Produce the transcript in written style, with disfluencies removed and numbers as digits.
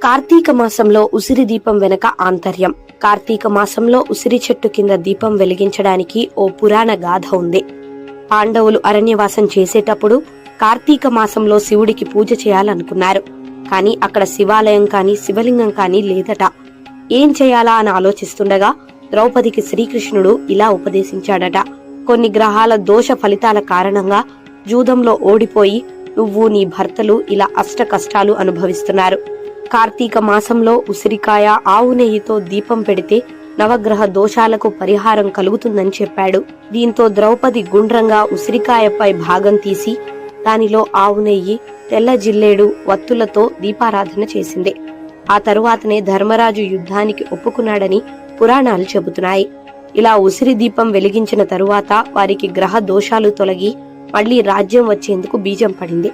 కార్తీక మాసంలో ఉసిరి దీపం వెనక ఆంతర్యం. కార్తీక మాసంలో ఉసిరి చెట్టు కింద దీపం వెలిగించడానికి ఓ పురాణ గాథ ఉంది. పాండవులు అరణ్యవాసం చేసేటప్పుడు కార్తీక మాసంలో శివుడికి పూజ చేయాలనుకున్నారు. కాని అక్కడ శివాలయం కాని శివలింగం కాని లేదట. ఏం చేయాలా అని ఆలోచిస్తుండగా ద్రౌపదికి శ్రీకృష్ణుడు ఇలా ఉపదేశించాడట. కొన్ని గ్రహాల దోష ఫలితాల కారణంగా జూదంలో ఓడిపోయి నువ్వు నీ భర్తలు ఇలా అష్ట కష్టాలు అనుభవిస్తున్నారు. కార్తీక మాసంలో ఉసిరికాయ ఆవు నెయ్యితో దీపం పెడితే నవగ్రహ దోషాలకు పరిహారం కలుగుతుందని చెప్పాడు. దీంతో ద్రౌపది గుండ్రంగా ఉసిరికాయపై భాగం తీసి దానిలో ఆవు నెయ్యి, తెల్ల జిల్లేడు వత్తులతో దీపారాధన చేసింది. ఆ తరువాతనే ధర్మరాజు యుద్ధానికి ఒప్పుకున్నాడని పురాణాలు చెబుతున్నాయి. ఇలా ఉసిరి దీపం వెలిగించిన తరువాత వారికి గ్రహ దోషాలు తొలగి మళ్లీ రాజ్యం వచ్చేందుకు బీజం పడింది.